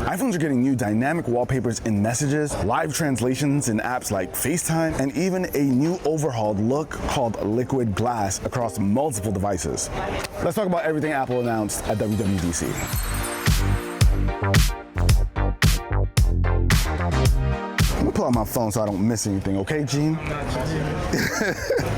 iPhones are getting new dynamic wallpapers in messages, live translations in apps like FaceTime, and even a new overhauled look called liquid glass across multiple devices. Let's talk about everything Apple announced at WWDC. I'm gonna pull out my phone so I don't miss anything, okay, Gene?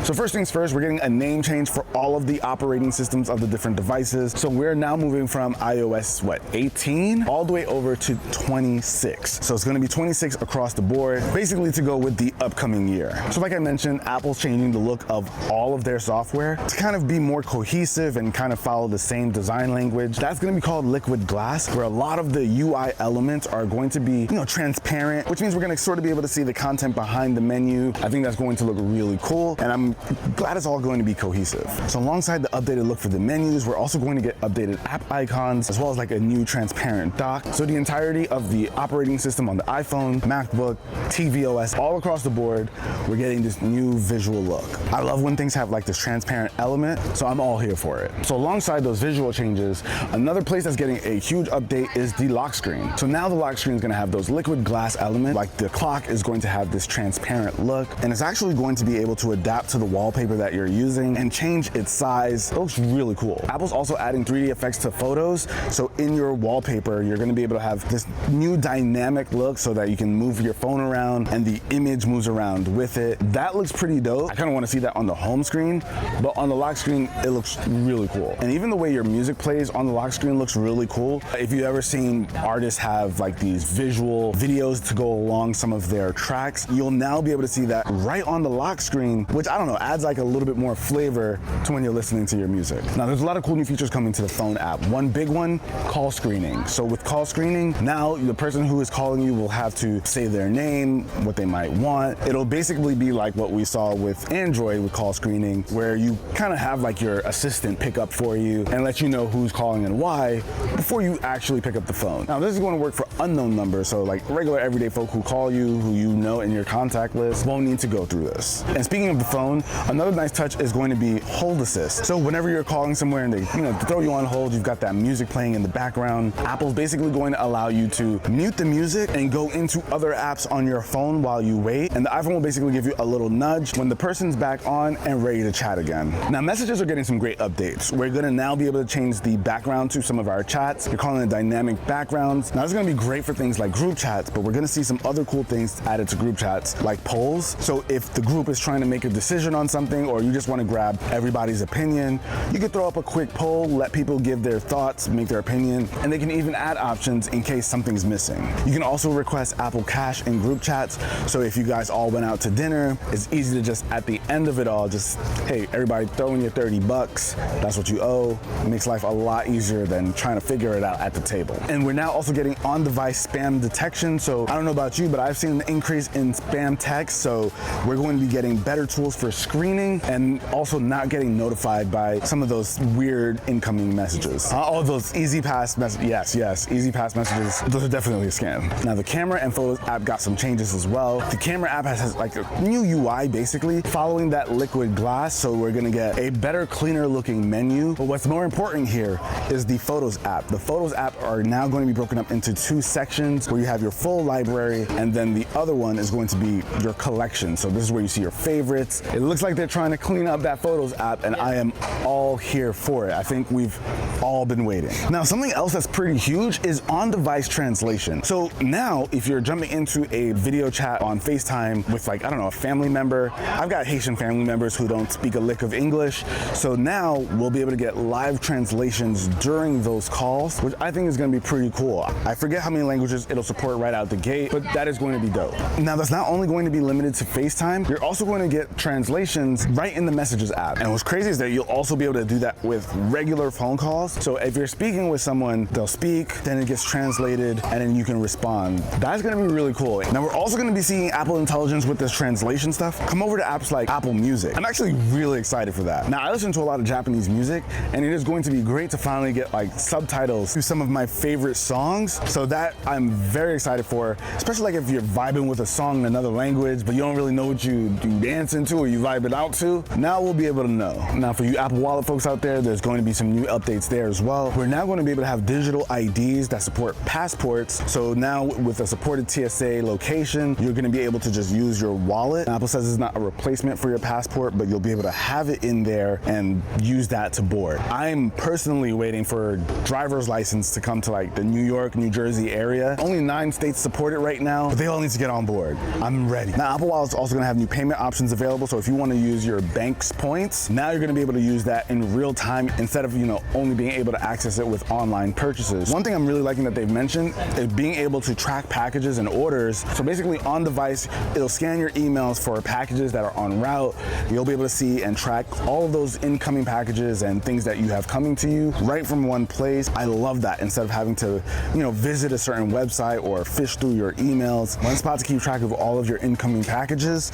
So first things first, we're getting a name change for all of the operating systems of the different devices. So we're now moving from iOS, 18, all the way over to 26. So it's gonna be 26 across the board, basically to go with the upcoming year. So like I mentioned, Apple's changing the look of all of their software to kind of be more cohesive and kind of follow the same design language. That's gonna be called liquid glass, where a lot of the UI elements are going to be, transparent, which means we're gonna sort of be able to see the content behind the menu. I think that's going to look really cool, and I'm glad it's all going to be cohesive. So alongside the updated look for the menus, we're also going to get updated app icons, as well as like a new transparent dock. So the entirety of the operating system on the iPhone, MacBook, tvOS, all across the board, we're getting this new visual look. I love when things have like this transparent element, so I'm all here for it. So alongside those visual changes, another place that's getting a huge update is the lock screen. So now the lock screen is going to have those liquid glass elements, like the clock is going to have this transparent look, and it's actually going to be able to adapt to the wallpaper that you're using and change its size. It looks really cool. Apple's also adding 3D effects to photos, so in your wallpaper, you're going to be able to have this new dynamic look so that you can move your phone around and the image moves around with it. That looks pretty dope. I kind of want to see that on the home screen, but on the lock screen, it looks really cool. And even the way your music plays on the lock screen looks really cool. If you've ever seen artists have like these visual videos to go along some of their tracks, you'll now be able to see that right on the lock screen, which I don't know, adds like a little bit more flavor to when you're listening to your music. Now there's a lot of cool new features coming to the phone app. One big one, call screening. So with call screening, now the person who is calling you will have to say their name, what they might want. It'll basically be like what we saw with Android with call screening, where you kind of have like your assistant pick up for you and let you know who's calling and why before you actually pick up the phone. Now this is going to work for unknown numbers, so like regular everyday folk who call you, who you know in your contact list, won't need to go through this. And speaking of the phone, another nice touch is going to be hold assist. So whenever you're calling somewhere and they throw you on hold, you've got that music playing in the background, Apple's basically going to allow you to mute the music and go into other apps on your phone while you wait, and the iPhone will basically give you a little nudge when the person's back on and ready to chat again. Now messages are getting some great updates. We're going to now be able to change the background to some of our chats. You're calling it dynamic backgrounds. Now this is going to be great for things like group chats, but we're going to see some other cool things added to group chats like polls. So if the group is trying to make a decision on something, or you just want to grab everybody's opinion, you could throw up a quick poll, let people give their thoughts, make their opinion, and they can even add options in case something's missing. You can also request Apple Cash in group chats. So if you guys all went out to dinner, it's easy to just at the end of it all, just, hey, everybody throw in your 30 bucks. That's what you owe. It makes life a lot easier than trying to figure it out at the table. And we're now also getting on-device spam detection. So I don't know about you, but I've seen an increase in spam text. So we're going to be getting better tools for screening and also not getting notified by some of those weird incoming messages. All those easy pass messages, yes, easy pass messages, those are definitely a scam. Now the camera and photos app got some changes as well. The camera app has like a new UI basically following that liquid glass. So we're gonna get a better, cleaner looking menu. But what's more important here is the Photos app. The Photos app are now going to be broken up into two sections where you have your full library, and then the other one is going to be your collection. So this is where you see your favorites. It looks like they're trying to clean up that Photos app, and I am all here for it. I think we've all been waiting. Now, something else that's pretty huge is on-device translation. So now, if you're jumping into a video chat on FaceTime with like, I don't know, a family member, I've got Haitian family members who don't speak a lick of English. So now we'll be able to get live translations during those calls, which I think is going to be pretty cool. I forget how many languages it'll support right out the gate, but that is going to be dope. Now, that's not only going to be limited to FaceTime, you're also going to get translations right in the Messages app. And what's crazy is that you'll also be able to do that with regular phone calls. So if you're speaking with someone, they'll speak, then it gets translated, and then you can respond. That's going to be really cool. Now, we're also going to be seeing Apple Intelligence with this translation stuff come over to apps like Apple Music. I'm actually really excited for that. Now, I listen to a lot of Japanese music, and it is going to be great to finally get like subtitles to some of my favorite songs. So that I'm very excited for, especially like if you're vibing vibing with a song in another language, but you don't really know what you dancing to or you vibing out to, now we'll be able to know. Now for you Apple Wallet folks out there, there's going to be some new updates there as well. We're now going to be able to have digital IDs that support passports. So now with a supported TSA location, you're going to be able to just use your wallet. Apple says it's not a replacement for your passport, but you'll be able to have it in there and use that to board. I'm personally waiting for driver's license to come to like the New York, New Jersey area. Only 9 states support it right now, but they all need to get on board. I'm ready. Now Apple Wallet's also going to have new payment options available. So if you want to use your bank's points, now you're going to be able to use that in real time instead of, only being able to access it with online purchases. One thing I'm really liking that they've mentioned is being able to track packages and orders. So basically on device, it'll scan your emails for packages that are en route. You'll be able to see and track all of those incoming packages and things that you have coming to you right from one place. I love that instead of having to, visit a certain website or fish through your emails. One spot to keep track of all of your incoming packages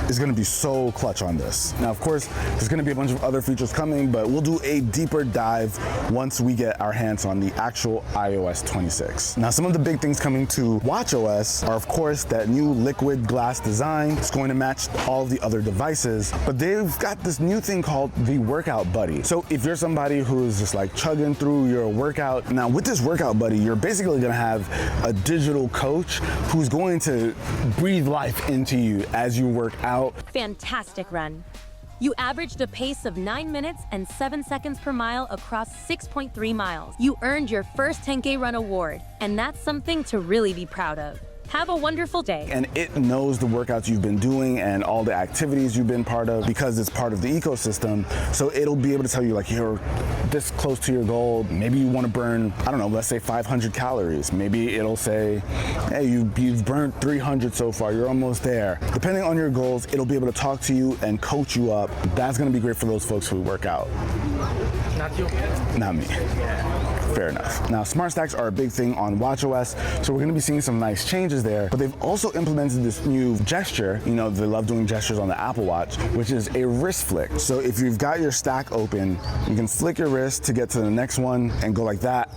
is going to be so clutch on this. Now, of course, there's going to be a bunch of other features coming, but we'll do a deeper dive once we get our hands on the actual iOS 26. Now, some of the big things coming to watchOS are, of course, that new liquid glass design. It's going to match all of the other devices, but they've got this new thing called the Workout Buddy. So if you're somebody who's just like chugging through your workout, now with this Workout Buddy, you're basically going to have a digital coach who's going to breathe life into you as you work out. Fantastic run. You averaged a pace of 9 minutes and 7 seconds per mile across 6.3 miles. You earned your first 10K run award, and that's something to really be proud of. Have a wonderful day. And it knows the workouts you've been doing and all the activities you've been part of because it's part of the ecosystem. So it'll be able to tell you like you're this close to your goal. Maybe you want to burn, I don't know, let's say 500 calories. Maybe it'll say, hey, you've burned 300 so far. You're almost there. Depending on your goals, it'll be able to talk to you and coach you up. That's going to be great for those folks who work out. Not you. Not me. Fair enough. Now, smart stacks are a big thing on watchOS, so we're going to be seeing some nice changes there, but they've also implemented this new gesture. They love doing gestures on the Apple Watch, which is a wrist flick. So if you've got your stack open, you can flick your wrist to get to the next one and go like that,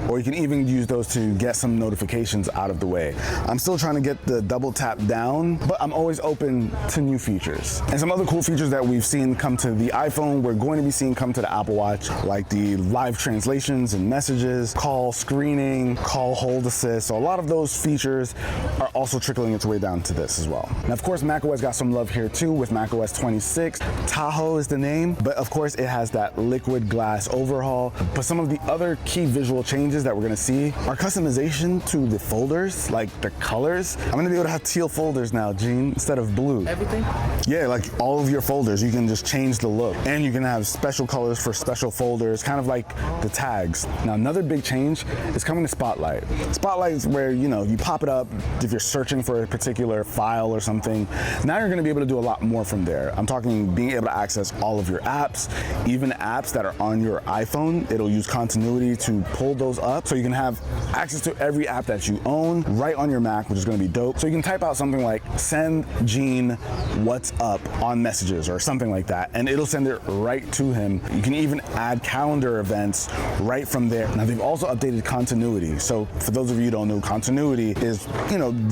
or you can even use those to get some notifications out of the way. I'm still trying to get the double tap down, but I'm always open to new features. And some other cool features that we've seen come to the iPhone, we're going to be seeing come to the Apple Watch, like the live translations and messages, call screening, call hold assist. So a lot of those features are also trickling its way down to this as well. Now, of course, macOS got some love here too with macOS 26. Tahoe is the name, but of course it has that liquid glass overhaul. But some of the other key visual changes that we're gonna see are customization to the folders, like the colors. I'm gonna be able to have teal folders now, Gene, instead of blue. Everything? Yeah, like all of your folders, you can just change the look. And you can have special colors for special folders, kind of like the tags. Now, another big change is coming to Spotlight. Spotlight is where, you pop it up if you're searching for a particular file or something. Now you're gonna be able to do a lot more from there. I'm talking being able to access all of your apps, even apps that are on your iPhone. It'll use continuity to pull those up. So you can have access to every app that you own right on your Mac, which is gonna be dope. So you can type out something like, send Gene what's up on messages or something like that, and it'll send it right to him. You can even add calendar events right from there. Now they've also updated continuity. So for those of you who don't know, continuity is,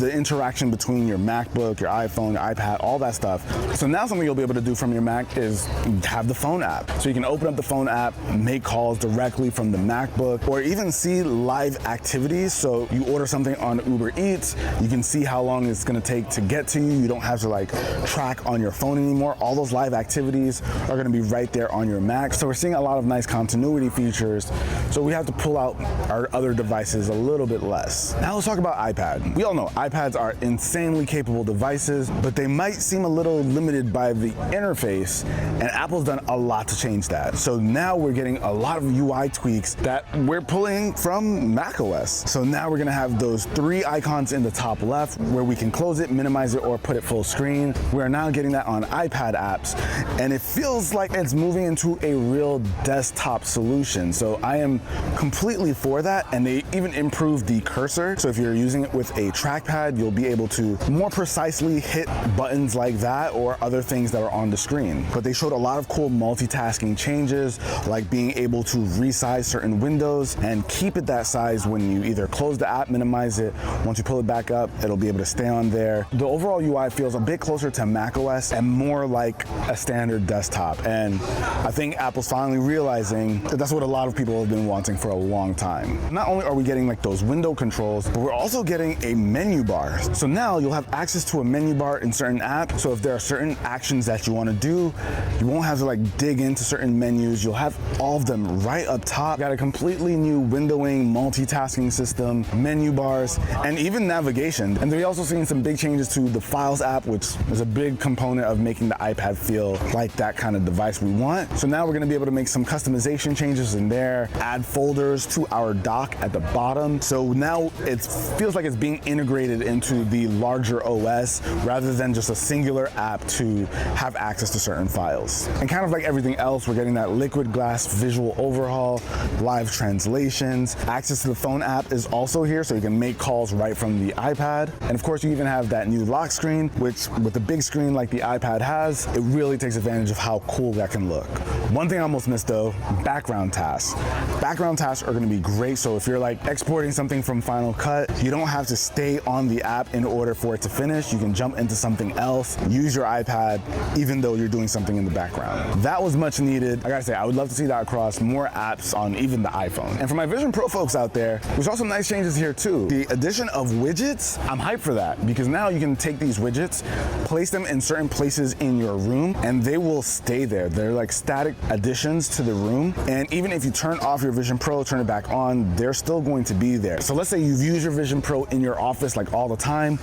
the interaction between your MacBook, your iPhone, your iPad, all that stuff. So now something you'll be able to do from your Mac is have the phone app. So you can open up the phone app, make calls directly from the MacBook, or even see live activities. So you order something on Uber Eats, you can see how long it's gonna take to get to you. You don't have to track on your phone anymore. All those live activities are gonna be right there on your Mac. So we're seeing a lot of nice continuity features. So we have to pull out our other devices a little bit less. Now let's talk about iPad. We all know iPads are insanely capable devices, but they might seem a little limited by the interface, and Apple's done a lot to change that. So now we're getting a lot of UI tweaks that we're pulling from macOS. So now we're gonna have those 3 icons in the top left where we can close it, minimize it, or put it full screen. We're now getting that on iPad apps, and it feels like it's moving into a real desktop solution. So I am completely for that, and they even improved the cursor. So if you're using it with a trackpad, you'll be able to more precisely hit buttons like that or other things that are on the screen. But they showed a lot of cool multitasking changes, like being able to resize certain windows and keep it that size when you either close the app, minimize it. Once you pull it back up, it'll be able to stay on there. The overall UI feels a bit closer to macOS and more like a standard desktop. And I think Apple's finally realizing that that's what a lot of people have been wanting for a long time. Not only are we getting like those window controls, but we're also getting a menu bar. So now you'll have access to a menu bar in certain apps. So if there are certain actions that you want to do, you won't have to like dig into certain menus. You'll have all of them right up top. Got a completely new windowing, multitasking system, menu bars, and even navigation. And they're also seeing some big changes to the Files app, which is a big component of making the iPad feel like that kind of device we want. So now we're going to be able to make some customization changes in there, add folders to our dock at the bottom. So now it feels like it's being integrated into the larger OS rather than just a singular app to have access to certain files. And kind of like everything else, we're getting that liquid glass visual overhaul, live translations. Access to the phone app is also here, so you can make calls right from the iPad. And of course, you even have that new lock screen, which with a big screen like the iPad has, it really takes advantage of how cool that can look. One thing I almost missed though, background tasks. Background tasks are gonna be great, so if you're like exporting something from Final Cut, you don't have to stay on the app in order for it to finish. You can jump into something else, use your iPad, even though you're doing something in the background. That was much needed. I gotta say, I would love to see that across more apps on even the iPhone. And for my Vision Pro folks out there, we saw some nice changes here too. The addition of widgets, I'm hyped for that because now you can take these widgets, place them in certain places in your room, and they will stay there. They're like static additions to the room. And even if you turn off your Vision Pro, turn it back on, they're still going to be there. So let's say you've used your Vision Pro in your office like all the time.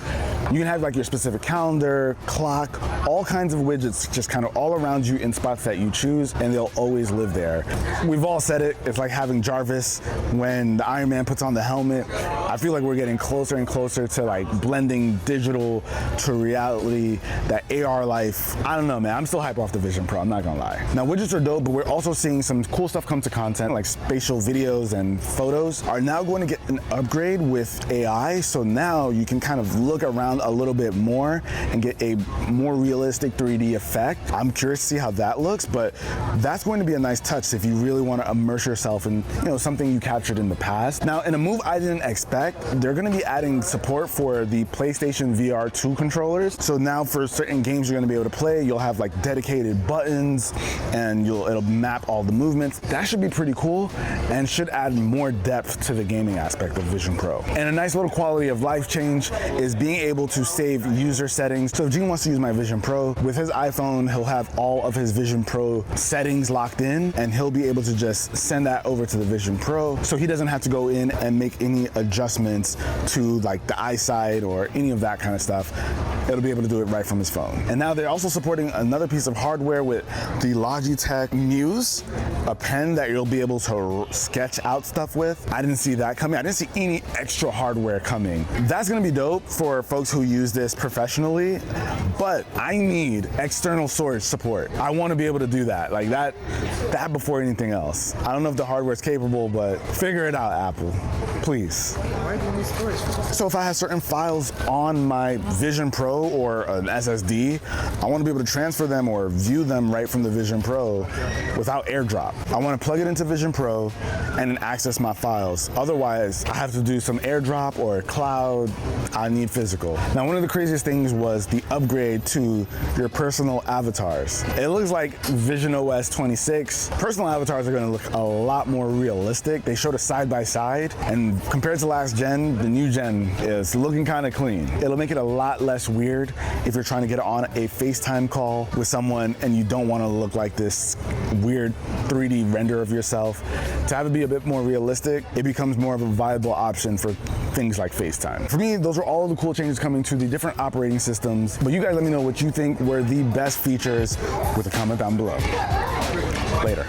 You can have like your specific calendar, clock, all kinds of widgets just kind of all around you in spots that you choose, and they'll always live there. We've all said it, it's like having Jarvis when the Iron Man puts on the helmet. I feel like we're getting closer and closer to like blending digital to reality, that AR life. I don't know, man, I'm still hype off the Vision Pro, I'm not gonna lie. Now widgets are dope, but we're also seeing some cool stuff come to content, like spatial videos and photos are now going to get an upgrade with AI. So now you can kind of look around a little bit more and get a more realistic 3D effect. I'm curious to see how that looks, but that's going to be a nice touch if you really want to immerse yourself in, something you captured in the past. Now, in a move I didn't expect, they're going to be adding support for the PlayStation VR 2 controllers. So now for certain games you're going to be able to play, you'll have like dedicated buttons and it'll map all the movements. That should be pretty cool and should add more depth to the gaming aspect of Vision Pro. And a nice little quality of life change is being able to save user settings. So if Gene wants to use my Vision Pro, with his iPhone, he'll have all of his Vision Pro settings locked in, and he'll be able to just send that over to the Vision Pro, so he doesn't have to go in and make any adjustments to like the eyesight or any of that kind of stuff. It'll be able to do it right from his phone. And now they're also supporting another piece of hardware with the Logitech Muse, a pen that you'll be able to sketch out stuff with. I didn't see that coming. I didn't see any extra hardware coming. That's gonna be dope for folks who use this professionally, but I need external storage support. I wanna be able to do that, like that before anything else. I don't know if the hardware is capable, but figure it out, Apple, please. Why do you need storage? So if I have certain files on my Vision Pro or an SSD, I want to be able to transfer them or view them right from the Vision Pro without AirDrop. I want to plug it into Vision Pro and then access my files. Otherwise, I have to do some AirDrop or cloud. I need physical. Now, one of the craziest things was the upgrade to your personal avatars. It looks like Vision OS 26. Personal avatars are going to look a lot more realistic. They showed a side-by-side, and compared to last gen, the new gen is looking kind of clean. It'll make it a lot less weird if you're trying to get on a FaceTime call with someone and you don't want to look like this weird 3D render of yourself. To have it be a bit more realistic, it becomes more of a viable option for things like FaceTime. For me, those are all of the cool changes coming to the different operating systems, but you guys let me know what you think were the best features with a comment down below. Later.